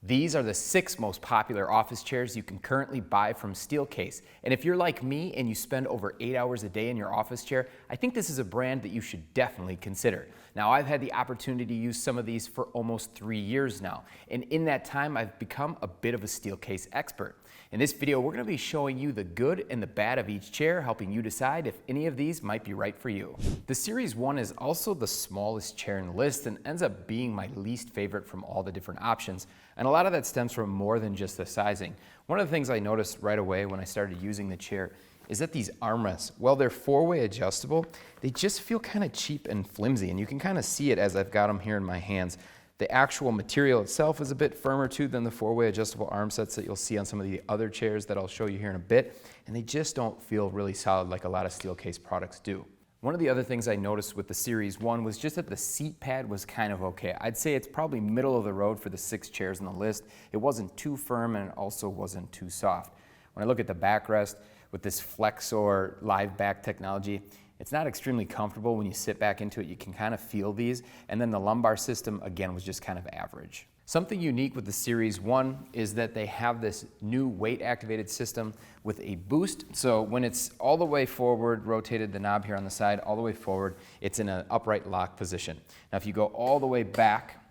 These are the 6 most popular office chairs you can currently buy from Steelcase. And if you're like me and you spend over 8 hours a day in your office chair, I think this is a brand that you should definitely consider. Now, I've had the opportunity to use some of these for almost 3 years now. And in that time, I've become a bit of a Steelcase expert. In this video, we're going to be showing you the good and the bad of each chair, helping you decide if any of these might be right for you. The Series 1 is also the smallest chair in the list and ends up being my least favorite from all the different options. And a lot of that stems from more than just the sizing. One of the things I noticed right away when I started using the chair is that these armrests, while they're 4-way adjustable, they just feel kind of cheap and flimsy. And you can kind of see it as I've got them here in my hands. The actual material itself is a bit firmer too than the 4-way adjustable arm sets that you'll see on some of the other chairs that I'll show you here in a bit, and they just don't feel really solid like a lot of Steelcase products do. One of the other things I noticed with the Series 1 was just that the seat pad was kind of okay. I'd say it's probably middle of the road for the 6 chairs on the list. It wasn't too firm and it also wasn't too soft. When I look at the backrest with this flex or live back technology, it's not extremely comfortable when you sit back into it. You can kind of feel these. And then the lumbar system, again, was just kind of average. Something unique with the Series 1 is that they have this new weight-activated system with a boost. So when it's all the way forward, rotated the knob here on the side, all the way forward, it's in an upright lock position. Now, if you go all the way back,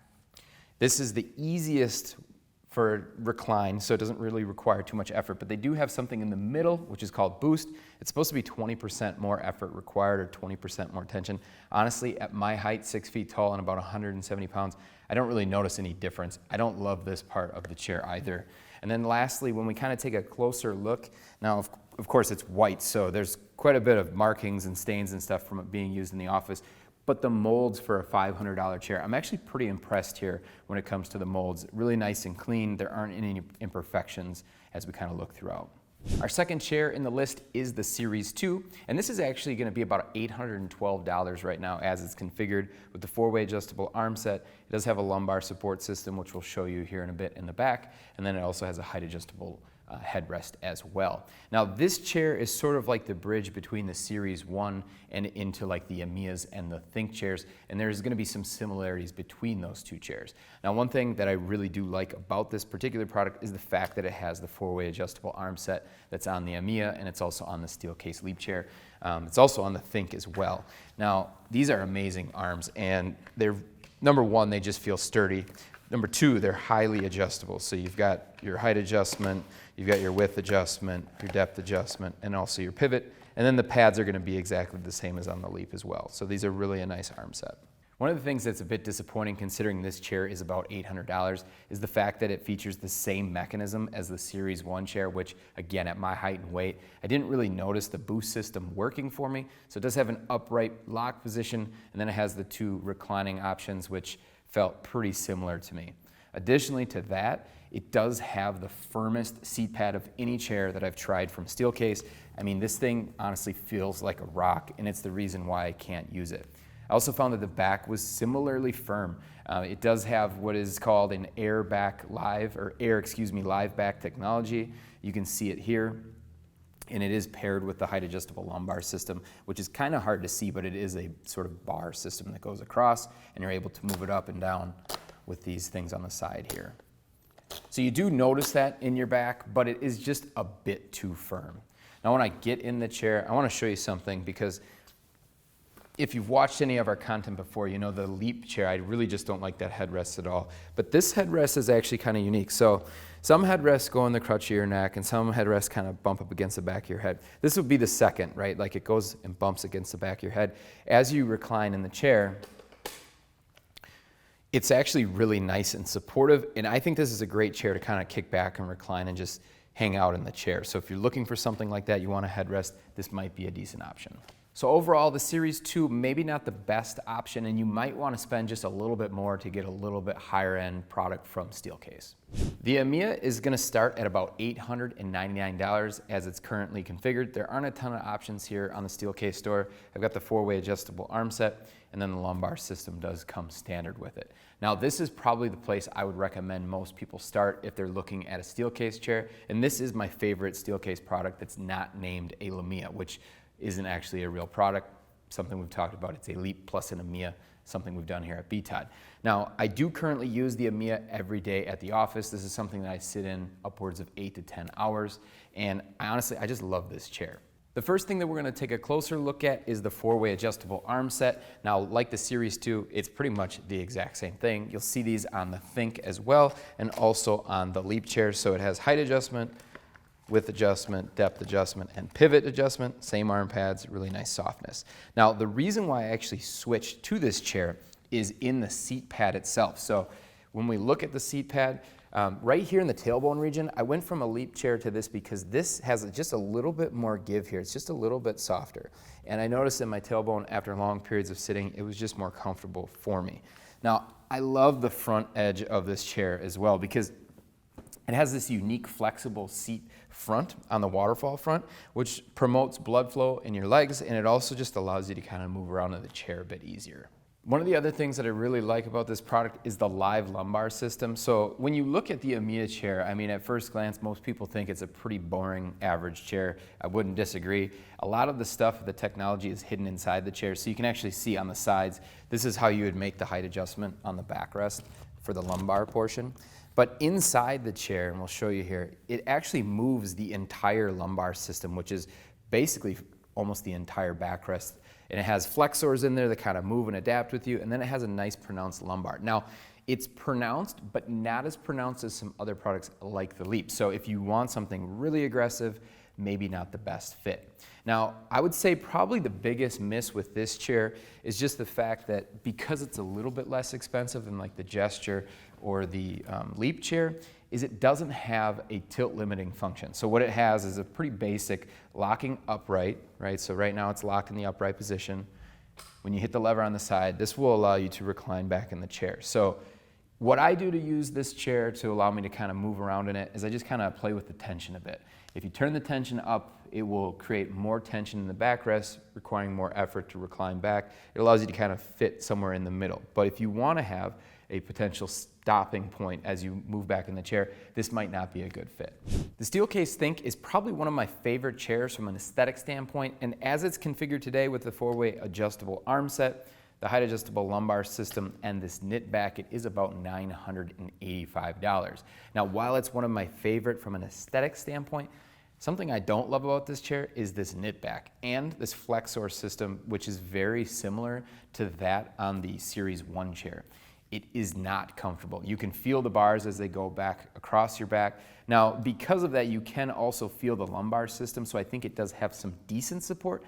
this is the easiest for recline, so it doesn't really require too much effort, but they do have something in the middle, which is called boost. It's supposed to be 20% more effort required or 20% more tension. Honestly, at my height, 6 feet tall and about 170 pounds, I don't really notice any difference. I don't love this part of the chair either. And then lastly, when we kind of take a closer look, now of course it's white, so there's quite a bit of markings and stains and stuff from it being used in the office. But the molds for a $500 chair, I'm actually pretty impressed here when it comes to the molds. Really nice and clean. There aren't any imperfections as we kind of look throughout. Our second chair in the list is the Series 2, and this is actually going to be about $812 right now as it's configured with the 4-way adjustable arm set. It does have a lumbar support system, which we'll show you here in a bit in the back, and then it also has a height adjustable headrest as well. Now this chair is sort of like the bridge between the Series 1 and into like the Amias and the Think chairs, and there's going to be some similarities between those two chairs. Now one thing that I really do like about this particular product is the fact that it has the 4-way adjustable arm set that's on the Amia, and it's also on the Steelcase Leap chair. It's also on the Think as well. Now these are amazing arms, and they're, number one, they just feel sturdy. Number two, they're highly adjustable. So you've got your height adjustment, you've got your width adjustment, your depth adjustment, and also your pivot. And then the pads are going to be exactly the same as on the Leap as well. So these are really a nice arm set. One of the things that's a bit disappointing considering this chair is about $800 is the fact that it features the same mechanism as the Series 1 chair, which again, at my height and weight, I didn't really notice the boost system working for me. So it does have an upright lock position, and then it has the 2 reclining options, which felt pretty similar to me. Additionally to that, it does have the firmest seat pad of any chair that I've tried from Steelcase. I mean, this thing honestly feels like a rock, and it's the reason why I can't use it. I also found that the back was similarly firm. It does have what is called an live back technology. You can see it here. And it is paired with the height adjustable lumbar system, which is kind of hard to see, but it is a sort of bar system that goes across, and you're able to move it up and down with these things on the side here. So you do notice that in your back, but it is just a bit too firm. Now when I get in the chair, I want to show you something, because if you've watched any of our content before, you know the Leap chair, I really just don't like that headrest at all. But this headrest is actually kind of unique. So some headrests go in the crutch of your neck, and some headrests kind of bump up against the back of your head. This would be the second, right? Like it goes and bumps against the back of your head. As you recline in the chair, it's actually really nice and supportive, and I think this is a great chair to kind of kick back and recline and just hang out in the chair. So if you're looking for something like that, you want a headrest, this might be a decent option. So overall, the Series 2, maybe not the best option, and you might want to spend just a little bit more to get a little bit higher end product from Steelcase. The Amia is going to start at about $899 as it's currently configured. There aren't a ton of options here on the Steelcase store. I've got the 4-way adjustable arm set, and then the lumbar system does come standard with it. Now this is probably the place I would recommend most people start if they're looking at a Steelcase chair, and this is my favorite Steelcase product that's not named a Lamia, which isn't actually a real product, something we've talked about. It's a Leap plus an Amia, something we've done here at BTOD. Now, I do currently use the Amia every day at the office. This is something that I sit in upwards of 8 to 10 hours, and I just love this chair. The first thing that we're going to take a closer look at is the 4-way adjustable arm set. Now, like the Series 2, it's pretty much the exact same thing. You'll see these on the Think as well, and also on the Leap chairs. So it has height adjustment, width adjustment, depth adjustment, and pivot adjustment. Same arm pads, really nice softness. Now, the reason why I actually switched to this chair is in the seat pad itself. So when we look at the seat pad, right here in the tailbone region, I went from a Leap chair to this because this has just a little bit more give here. It's just a little bit softer. And I noticed in my tailbone, after long periods of sitting, it was just more comfortable for me. Now, I love the front edge of this chair as well because it has this unique flexible seat front on the waterfall front, which promotes blood flow in your legs, and it also just allows you to kind of move around in the chair a bit easier. One of the other things that I really like about this product is the live lumbar system. So when you look at the Amia chair, I mean, at first glance, most people think it's a pretty boring average chair. I wouldn't disagree. A lot of the stuff, the technology is hidden inside the chair, so you can actually see on the sides, this is how you would make the height adjustment on the backrest for the lumbar portion. But inside the chair, and we'll show you here, it actually moves the entire lumbar system, which is basically almost the entire backrest. And it has flexors in there that kind of move and adapt with you, and then it has a nice pronounced lumbar. Now, it's pronounced, but not as pronounced as some other products like the Leap. So if you want something really aggressive, maybe not the best fit. Now, I would say probably the biggest miss with this chair is just the fact that because it's a little bit less expensive than like the Gesture or the Leap chair, is it doesn't have a tilt limiting function. So what it has is a pretty basic locking upright, right? So right now it's locked in the upright position. When you hit the lever on the side, this will allow you to recline back in the chair. So what I do to use this chair to allow me to kind of move around in it is I just kind of play with the tension a bit. If you turn the tension up, it will create more tension in the backrest, requiring more effort to recline back. It allows you to kind of fit somewhere in the middle. But if you want to have a potential stopping point as you move back in the chair, this might not be a good fit. The Steelcase Think is probably one of my favorite chairs from an aesthetic standpoint, and as it's configured today with the 4-way adjustable arm set, the height adjustable lumbar system, and this knit back, it is about $985. Now, while it's one of my favorite from an aesthetic standpoint, something I don't love about this chair is this knit back and this flexor system, which is very similar to that on the Series 1 chair. It is not comfortable. You can feel the bars as they go back across your back. Now, because of that, you can also feel the lumbar system, so I think it does have some decent support.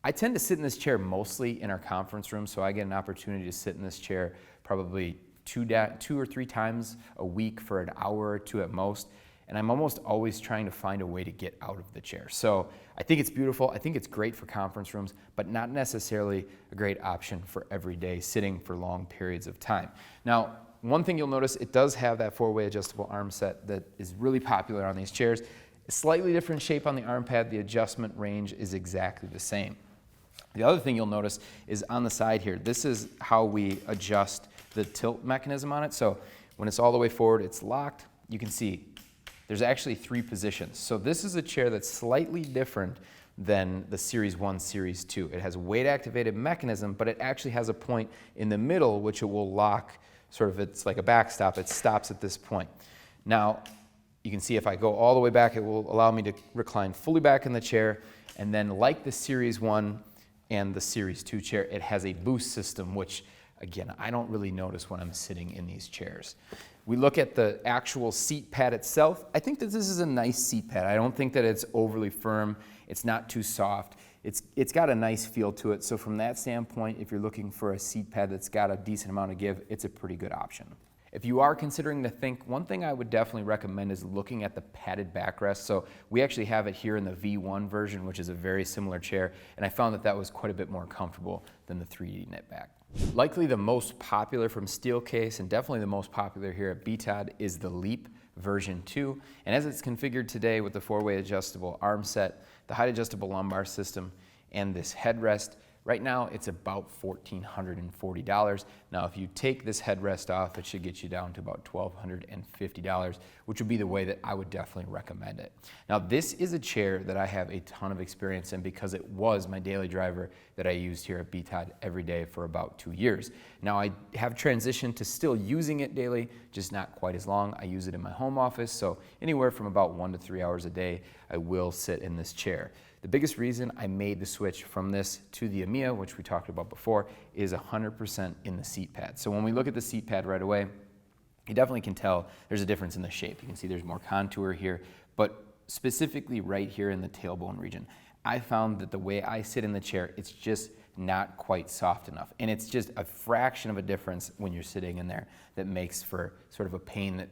I tend to sit in this chair mostly in our conference room, so I get an opportunity to sit in this chair probably two or three times a week for an hour or two at most. And I'm almost always trying to find a way to get out of the chair. So I think it's beautiful. I think it's great for conference rooms, but not necessarily a great option for everyday sitting for long periods of time. Now, one thing you'll notice, it does have that 4-way adjustable arm set that is really popular on these chairs. A slightly different shape on the arm pad. The adjustment range is exactly the same. The other thing you'll notice is on the side here, this is how we adjust the tilt mechanism on it. So when it's all the way forward, it's locked. You can see there's actually 3 positions. So this is a chair that's slightly different than the Series 1, Series 2. It has a weight activated mechanism, but it actually has a point in the middle which it will lock, sort of, it's like a backstop. It stops at this point. Now, you can see if I go all the way back, it will allow me to recline fully back in the chair. And then like the Series 1 and the Series 2 chair, it has a boost system, which again, I don't really notice when I'm sitting in these chairs. We look at the actual seat pad itself. I think that this is a nice seat pad. I don't think that it's overly firm. It's not too soft. It's got a nice feel to it. So from that standpoint, if you're looking for a seat pad that's got a decent amount of give, it's a pretty good option. If you are considering the Think, one thing I would definitely recommend is looking at the padded backrest. So we actually have it here in the V1 version, which is a very similar chair, and I found that that was quite a bit more comfortable than the 3D knit back. Likely the most popular from Steelcase, and definitely the most popular here at BTOD, is the Leap version 2. And as it's configured today with the 4-way adjustable arm set, the height adjustable lumbar system, and this headrest, Right now, it's about $1,440. Now, if you take this headrest off, it should get you down to about $1,250, which would be the way that I would definitely recommend it. Now, this is a chair that I have a ton of experience in because it was my daily driver that I used here at BTOD every day for about 2 years. Now, I have transitioned to still using it daily, just not quite as long. I use it in my home office, so anywhere from about 1 to 3 hours a day, I will sit in this chair. The biggest reason I made the switch from this to the Amia, which we talked about before, is 100% in the seat pad. So when we look at the seat pad right away, you definitely can tell there's a difference in the shape. You can see there's more contour here, but specifically right here in the tailbone region, I found that the way I sit in the chair, it's just not quite soft enough. And it's just a fraction of a difference when you're sitting in there that makes for sort of a pain that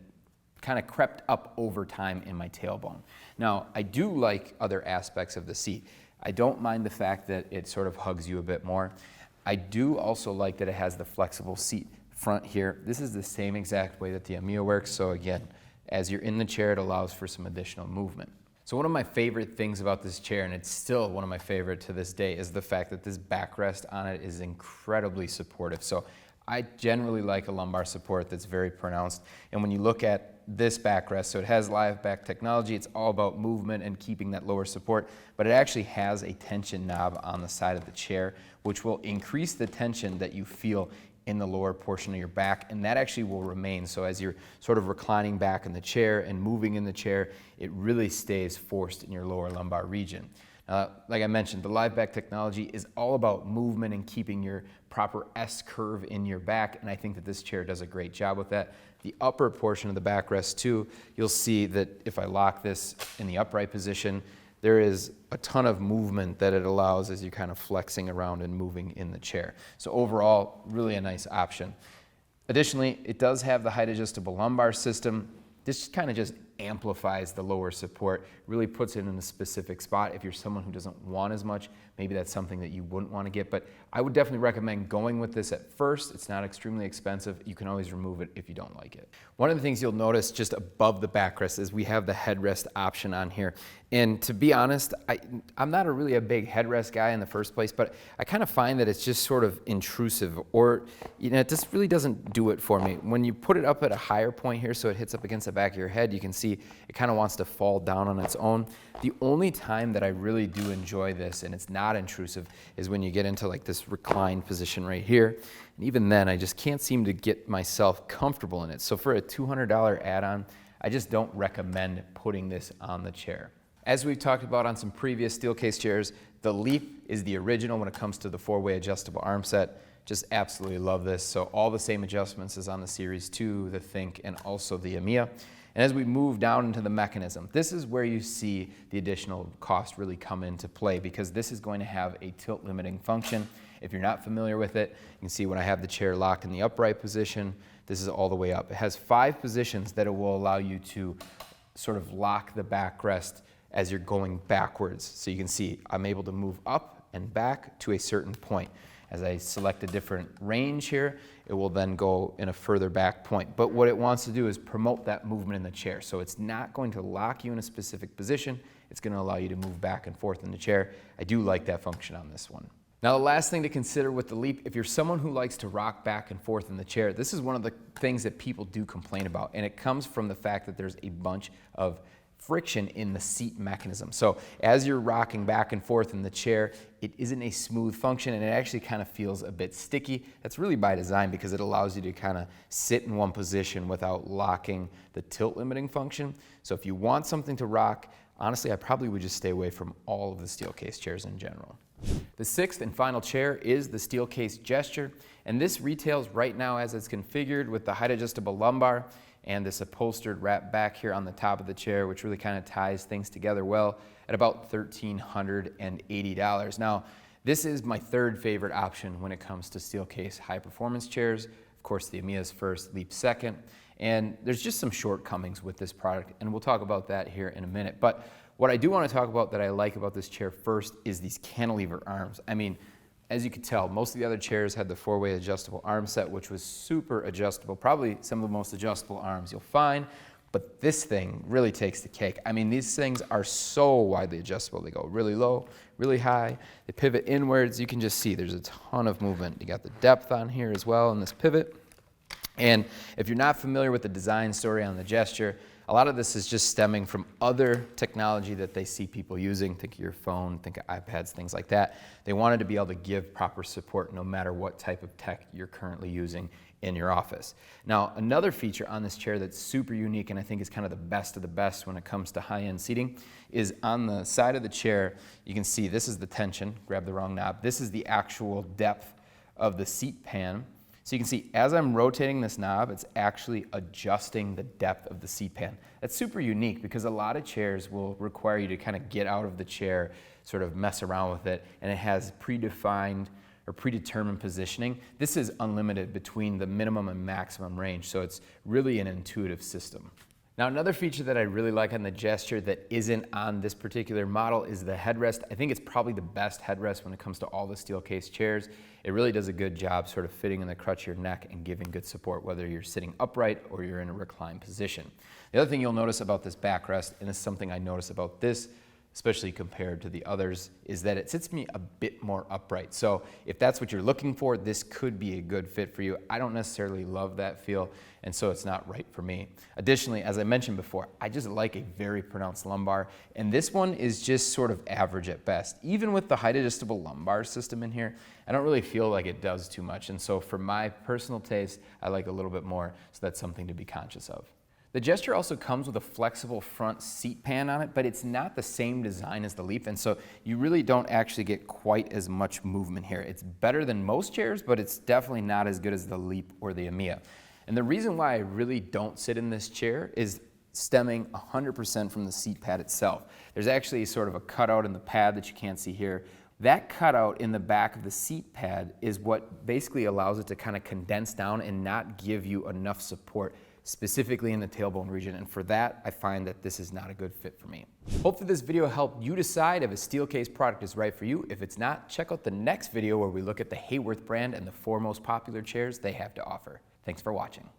kind of crept up over time in my tailbone. Now, I do like other aspects of the seat. I don't mind the fact that it sort of hugs you a bit more. I do also like that it has the flexible seat front here. This is the same exact way that the Amia works. So again, as you're in the chair, it allows for some additional movement. So one of my favorite things about this chair, and it's still one of my favorite to this day, is the fact that this backrest on it is incredibly supportive. So I generally like a lumbar support that's very pronounced. And when you look at this backrest, so it has live back technology, it's all about movement and keeping that lower support, but it actually has a tension knob on the side of the chair, which will increase the tension that you feel in the lower portion of your back, and that actually will remain. So as you're sort of reclining back in the chair and moving in the chair, it really stays forced in your lower lumbar region. Like I mentioned, the live back technology is all about movement and keeping your proper S curve in your back, and I think that this chair does a great job with that. The upper portion of the backrest too, you'll see that if I lock this in the upright position, there is a ton of movement that it allows as you're kind of flexing around and moving in the chair. So overall, really a nice option. Additionally, it does have the height adjustable lumbar system. This kind of just amplifies the lower support, really puts it in a specific spot. If you're someone who doesn't want as much, maybe that's something that you wouldn't want to get, but I would definitely recommend going with this at first. It's not extremely expensive. You can always remove it if you don't like it. One of the things you'll notice just above the backrest is we have the headrest option on here. And to be honest, I'm not really a big headrest guy in the first place, but I kind of find that it's just sort of intrusive, or it just really doesn't do it for me. When you put it up at a higher point here so it hits up against the back of your head, you can see it kind of wants to fall down on its own. The only time that I really do enjoy this, and it's not intrusive, is when you get into like this reclined position right here. And even then, I just can't seem to get myself comfortable in it. So for a $200 add-on, I just don't recommend putting this on the chair. As we've talked about on some previous Steelcase chairs, the Leap is the original when it comes to the 4-way adjustable arm set. Just absolutely love this. So all the same adjustments as on the Series 2, the Think, and also the Amia. And as we move down into the mechanism, this is where you see the additional cost really come into play, because this is going to have a tilt limiting function. If you're not familiar with it, you can see when I have the chair locked in the upright position, this is all the way up. It has 5 positions that it will allow you to sort of lock the backrest as you're going backwards. So you can see I'm able to move up and back to a certain point. As I select a different range here, it will then go in a further back point. But what it wants to do is promote that movement in the chair. So it's not going to lock you in a specific position. It's going to allow you to move back and forth in the chair. I do like that function on this one. Now, the last thing to consider with the Leap, if you're someone who likes to rock back and forth in the chair, this is one of the things that people do complain about. And it comes from the fact that there's a bunch of friction in the seat mechanism. So as you're rocking back and forth in the chair, it isn't a smooth function, and it actually kind of feels a bit sticky. That's really by design, because it allows you to kind of sit in one position without locking the tilt limiting function. So if you want something to rock, honestly, I probably would just stay away from all of the Steelcase chairs in general. The 6th and final chair is the Steelcase Gesture, and this retails right now as it's configured with the height adjustable lumbar and this upholstered wrap back here on the top of the chair, which really kind of ties things together well, at about $1,380. Now, this is my 3rd favorite option when it comes to Steelcase high performance chairs. Of course, the Amia's first, Leap second, and there's just some shortcomings with this product, and we'll talk about that here in a minute. But what I do want to talk about that I like about this chair first is these cantilever arms. I mean, as you can tell, most of the other chairs had the 4-way adjustable arm set, which was super adjustable, probably some of the most adjustable arms you'll find. But this thing really takes the cake. I mean, these things are so widely adjustable. They go really low, really high. They pivot inwards. You can just see there's a ton of movement. You got the depth on here as well in this pivot. And if you're not familiar with the design story on the Gesture, a lot of this is just stemming from other technology that they see people using. Think of your phone, think of iPads, things like that. They wanted to be able to give proper support no matter what type of tech you're currently using in your office. Now, another feature on this chair that's super unique and I think is kind of the best of the best when it comes to high-end seating is on the side of the chair, you can see this is the tension, grab the wrong knob. This is the actual depth of the seat pan. So you can see as I'm rotating this knob, it's actually adjusting the depth of the seat pan. That's super unique because a lot of chairs will require you to kind of get out of the chair, sort of mess around with it, and it has predefined or predetermined positioning. This is unlimited between the minimum and maximum range, so it's really an intuitive system. Now, another feature that I really like on the Gesture that isn't on this particular model is the headrest. I think it's probably the best headrest when it comes to all the Steelcase chairs. It really does a good job sort of fitting in the crutch of your neck and giving good support whether you're sitting upright or you're in a reclined position. The other thing you'll notice about this backrest, and it's something I notice about this, especially compared to the others, is that it sits me a bit more upright. So if that's what you're looking for, this could be a good fit for you. I don't necessarily love that feel, and so it's not right for me. Additionally, as I mentioned before, I just like a very pronounced lumbar, and this one is just sort of average at best. Even with the height adjustable lumbar system in here, I don't really feel like it does too much, and so for my personal taste, I like a little bit more, so that's something to be conscious of. The Gesture also comes with a flexible front seat pan on it, but it's not the same design as the Leap, and so you really don't actually get quite as much movement here. It's better than most chairs, but it's definitely not as good as the Leap or the Amia. And the reason why I really don't sit in this chair is stemming 100% from the seat pad itself. There's actually sort of a cutout in the pad that you can't see here. That cutout in the back of the seat pad is what basically allows it to kind of condense down and not give you enough support, specifically in the tailbone region, and for that, I find that this is not a good fit for me. Hopefully this video helped you decide if a Steelcase product is right for you. If it's not, check out the next video where we look at the Hayworth brand and the 4 most popular chairs they have to offer. Thanks for watching.